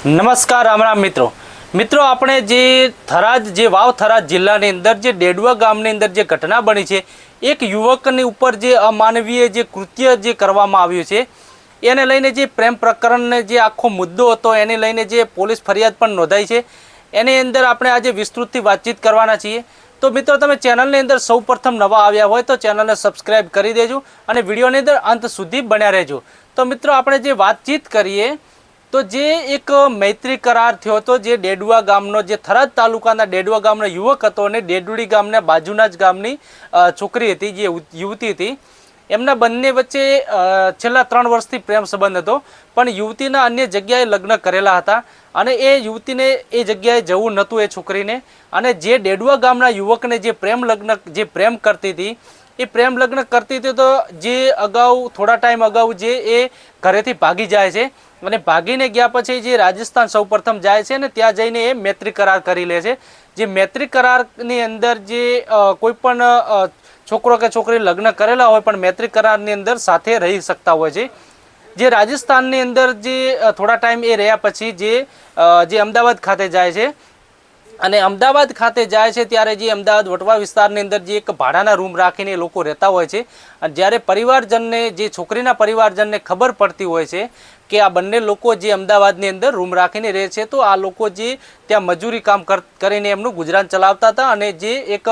નમસ્કાર રામ રામ મિત્રો આપણે જે થરાદ જે વાવ થરાદ જિલ્લાની અંદર જે ડેડવા ગામની અંદર જે ઘટના બની છે, એક યુવકની ઉપર જે અમાનવીય જે કૃત્ય જે કરવામાં આવ્યું છે એને લઈને જે પ્રેમ પ્રકરણને જે આખો મુદ્દો હતો એને લઈને જે પોલીસ ફરિયાદ પણ નોંધાઈ છે, એની અંદર આપણે આજે વિસ્તૃતથી વાતચીત કરવાના છીએ। તો મિત્રો તમે ચેનલની અંદર સૌપ્રથમ નવા આવ્યા હોય તો ચેનલને સબસ્ક્રાઈબ કરી દેજો અને વિડીયોની અંદર અંત સુધી બન્યા રહેજો। તો મિત્રો આપણે જે વાતચીત કરીએ તો જે એક મૈત્રી કરાર થયો હતો જે ડેડવા ગામનો જે થરાદ તાલુકાના ડેડવા ગામનો યુવક હતો અને ડેડુડી ગામના બાજુના જ ગામની છોકરી હતી જે યુવતી હતી, એમના બંને વચ્ચે છેલ્લા 3 વર્ષથી પ્રેમ સંબંધ હતો, પણ યુવતીના અન્ય જગ્યાએ લગ્ન કરેલા હતા અને એ યુવતીને એ જગ્યાએ જવું નહોતું એ છોકરીને, અને જે ડેડવા ગામના યુવકને જે પ્રેમ કરતી હતી એ પ્રેમ લગ્ન કરતી હતી તો જે અગાઉ થોડા ટાઈમ અગાઉ જે એ ઘરેથી ભાગી જાય છે અને ભાગીને ગયા પછી જે રાજસ્થાન સૌપ્રથમ જાય છે ને ત્યાં જઈને એ મૈત્રી કરાર કરી લે છે। જે મૈત્રી કરારની અંદર જે કોઈ પણ છોકરો કે છોકરી લગ્ન કરેલા હોય પણ મૈત્રી કરારની અંદર સાથે રહી શકતા હોય છે। જે રાજસ્થાનની અંદર જે થોડા ટાઈમ એ રહ્યા પછી જે અમદાવાદ ખાતે જાય છે અને અમદાવાદ ખાતે જાય છે ત્યારે જે અમદાવાદ વટવા વિસ્તારની અંદર જે એક ભાડાના રૂમ રાખીને લોકો રહેતા હોય છે, અને જ્યારે પરિવારજનને જે છોકરીના પરિવારજનને ખબર પડતી હોય છે કે આ બંને લોકો જે અમદાવાદની અંદર રૂમ રાખીને રહે છે તો આ લોકો જે ત્યાં મજૂરી કામ કરીને એમનું ગુજરાન ચલાવતા હતા અને જે એક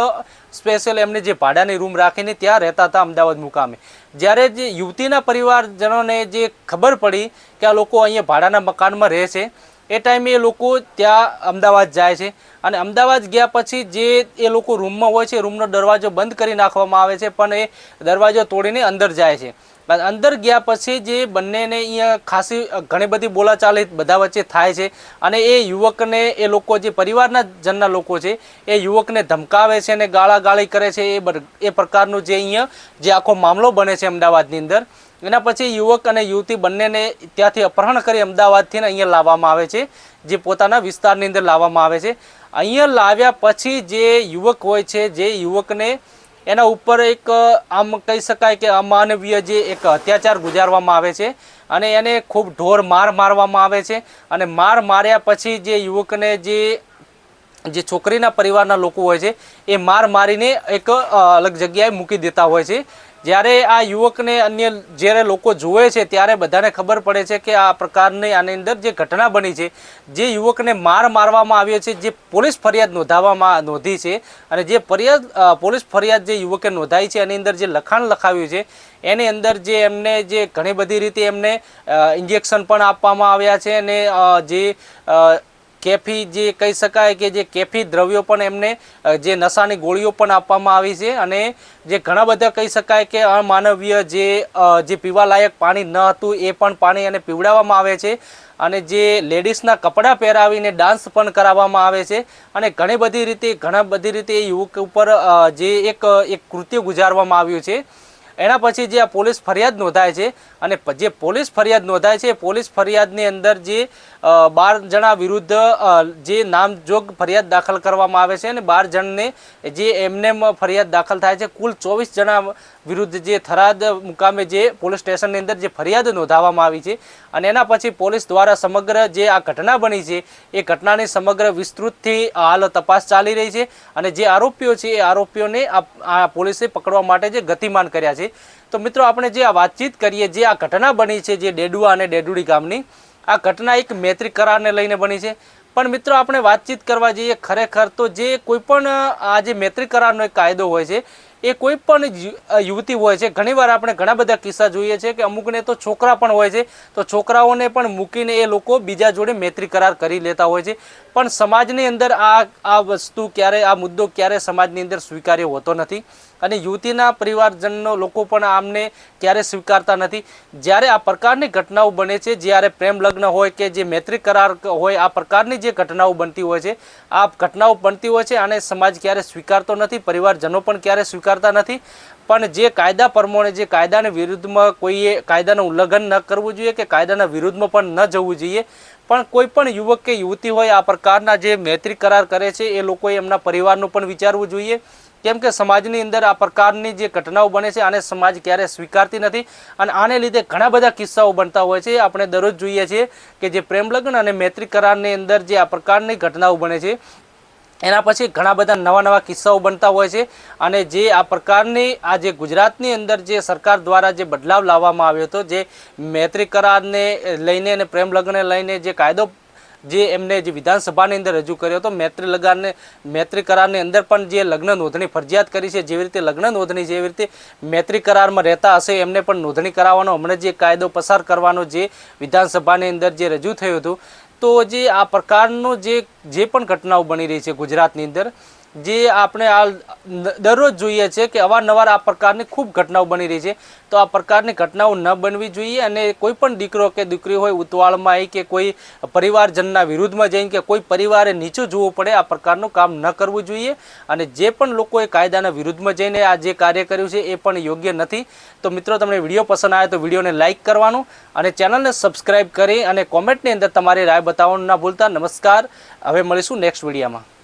સ્પેશિયલ એમને જે ભાડાની રૂમ રાખીને ત્યાં રહેતા હતા અમદાવાદ મુકામે। જ્યારે જે યુવતીના પરિવારજનોને જે ખબર પડી કે આ લોકો અહીંયા ભાડાના મકાનમાં રહે છે એ ટાઈમે એ લોકો ત્યાં અમદાવાદ જાય છે અને અમદાવાદ ગયા પછી જે એ લોકો રૂમમાં હોય છે રૂમનો દરવાજો બંધ કરી નાખવામાં આવે છે, પણ એ દરવાજો તોડીને અંદર જાય છે। અંદર ગયા પછી જે બંનેને અહીંયા ખાસી ઘણી બધી બોલાચાલી બધા વચ્ચે થાય છે અને એ યુવકને એ લોકો જે પરિવારના જનના લોકો છે એ યુવકને ધમકાવે છે અને ગાળાગાળી કરે છે, એ પ્રકારનું જે અહીંયા જે આખો મામલો બને છે અમદાવાદની અંદર। એના પછી યુવક અને યુવતી બંનેને ત્યાંથી અપહરણ કરી અમદાવાદથી અહીંયા લાવવામાં આવે છે, જે પોતાના વિસ્તારની અંદર લાવવામાં આવે છે। અહીંયા લાવ્યા પછી જે યુવક હોય છે જે યુવકને એના ઉપર એક આમ કહી શકાય કે અમાનવીય જે એક અત્યાચાર ગુજારવામાં આવે છે અને એને ખૂબ ઢોર મારવામાં આવે છે અને માર્યા પછી જે યુવકને જે છોકરીના પરિવારના લોકો હોય છે એ મારીને એક અલગ જગ્યાએ મૂકી દેતા હોય છે। જ્યારે આ યુવકને અન્ય જ્યારે લોકો જુએ છે ત્યારે બધાને ખબર પડે છે કે આ પ્રકારની આની અંદર જે ઘટના બની છે, જે યુવકને મારવામાં આવ્યો છે, જે પોલીસ ફરિયાદ નોંધી છે અને જે પોલીસ ફરિયાદ જે યુવકે નોંધાઈ છે એની અંદર જે લખાણ લખાવ્યું છે એની અંદર જે એમને જે ઘણી બધી રીતે એમને ઇન્જેક્શન પણ આપવામાં આવ્યા છે અને જે કેફી જે કહી શકાય કે જે કેફી દ્રવ્યો પણ એમને જે નશાની ગોળીઓ પણ આપવામાં આવી છે અને જે ઘણા બધા કહી શકાય કે અમાનવીય જે પીવાલાયક પાણી ન હતું એ પણ પાણી એને પીવડાવવામાં આવે છે અને જે લેડીઝના કપડાં પહેરાવીને ડાન્સ પણ કરાવવામાં આવે છે અને ઘણી બધી રીતે એ યુવક ઉપર જે એક કૃત્ય ગુજારવામાં આવ્યું છે। એના પછી જે આ પોલીસ ફરિયાદ નોંધાય છે અને જે પોલીસ ફરિયાદ નોંધાય છે પોલીસ ફરિયાદની અંદર જે 12 જણા વિરુદ્ધ જે નામજોગ ફરિયાદ દાખલ કરવામાં આવે છે અને 12 જણને જે એમને ફરિયાદ દાખલ થાય છે, કુલ 24 જણા વિરુદ્ધ જે થરાદ મુકામે જે પોલીસ સ્ટેશનની અંદર જે ફરિયાદ નોંધાવવામાં આવી છે અને એના પછી પોલીસ દ્વારા સમગ્ર જે આ ઘટના બની છે એ ઘટનાની સમગ્ર વિસ્તૃતથી હાલ તપાસ ચાલી રહી છે અને જે આરોપીઓ છે એ આરોપીઓને આ પોલીસે પકડવા માટે જે ગતિમાન કર્યા છે। તો મિત્રો આપણે જે આ વાતચીત કરીએ જે આ ઘટના બની છે જે ડેડવા અને ડેડુડી ગામની આ ઘટના એક મૈત્રી કરારને લઈને બની છે, પણ મિત્રો આપણે વાતચીત કરવા જઈએ ખરેખર તો જે કોઈ પણ આ જે મૈત્રી કરારનો એક કાયદો હોય છે એ કોઈ પણ યુવતી હોય છે, ઘણીવાર આપણે ઘણા બધા કિસ્સા જોઈએ છે કે અમુકને તો છોકરા પણ હોય છે તો છોકરાઓને પણ મૂકીને એ લોકો બીજા જોડે મૈત્રી કરાર કરી લેતા હોય છે, પણ સમાજની અંદર આ વસ્તુ આ મુદ્દો ક્યારે સમાજની અંદર સ્વીકાર્ય હોતો નથી અને યુવતીના પરિવારજનનો લોકો પણ આમને ક્યારે સ્વીકારતા નથી। જ્યારે આ પ્રકારની ઘટનાઓ બને છે, જ્યારે પ્રેમ લગ્ન હોય કે જે મૈત્રી કરાર હોય, આ પ્રકારની જે ઘટનાઓ બનતી હોય છે આ ઘટનાઓ બનતી હોય છે અને સમાજ ક્યારે સ્વીકારતો નથી, પરિવારજનો પણ ક્યારે સ્વીકારતા નથી। પણ જે કાયદા પ્રમાણે જે કાયદાની વિરુદ્ધમાં કોઈએ કાયદાનું ઉલ્લંઘન ન કરવું જોઈએ કે કાયદાના વિરુદ્ધમાં પણ ન જવું જોઈએ, પણ કોઈ પણ યુવક કે યુવતી હોય આ પ્રકારના જે મૈત્રી કરાર કરે છે એ લોકોએ એમના પરિવારનું પણ વિચારવું જોઈએ કેમ કે સમાજની અંદર આ પ્રકારની જે ઘટનાઓ બને છે આને સમાજ ક્યારેય સ્વીકારતી નથી અને આને લીધે ઘણા બધા કિસ્સાઓ બનતા હોય છે. આપણે દરરોજ જોઈએ છીએ કે જે પ્રેમ લગ્ન અને મૈત્રી કરારની અંદર જે આ પ્રકારની ઘટનાઓ બને છે એના પછી ઘણા બધા નવા કિસ્સાઓ બનતા હોય છે. અને જે આ પ્રકારની આ જે ગુજરાતની અંદર જે સરકાર દ્વારા જે બદલાવ લાવવામાં આવ્યો હતો, જે મૈત્રી કરારને લઈને અને પ્રેમ લગ્નને લઈને જે કાયદો જે એમને જે વિધાનસભાની અંદર રજૂ કર્યો હતો, મૈત્રી કરારની અંદર પણ જે લગ્ન નોંધણી ફરજિયાત કરી છે, જેવી રીતે લગ્ન નોંધણી જેવી રીતે મૈત્રી કરારમાં રહેતા હશે એમને પણ નોંધણી કરાવવાનો હમણાં જે કાયદો પસાર કરવાનો જે વિધાનસભાની અંદર જે રજૂ થયું હતું, તો જે આ પ્રકારનો જે પણ ઘટનાઓ બની રહી છે ગુજરાતની અંદર, જે આપણે આ દરરોજ જોઈએ છે કે અવારનવાર આ પ્રકારની ખૂબ ઘટનાઓ બની રહી છે. તો આ પ્રકારની ઘટનાઓ ન બનવી જોઈએ અને કોઈ પણ દીકરો કે દીકરી હોય ઉતાવળમાં આવી કે કોઈ પરિવારજનના વિરુદ્ધમાં જઈને કે કોઈ પરિવારે નીચું જોવું પડે આ પ્રકારનું કામ ન કરવું જોઈએ. અને જે પણ લોકોએ કાયદાના વિરુદ્ધમાં જઈને આ જે કાર્ય કર્યું છે એ પણ યોગ્ય નથી. તો મિત્રો, તમને વિડીયો પસંદ આવે તો વિડીયોને લાઇક કરવાનું અને ચેનલને સબસ્ક્રાઈબ કરી અને કોમેન્ટની અંદર તમારી રાય બતાવવાનું ના ભૂલતા. નમસ્કાર, હવે મળીશું નેક્સ્ટ વિડીયોમાં.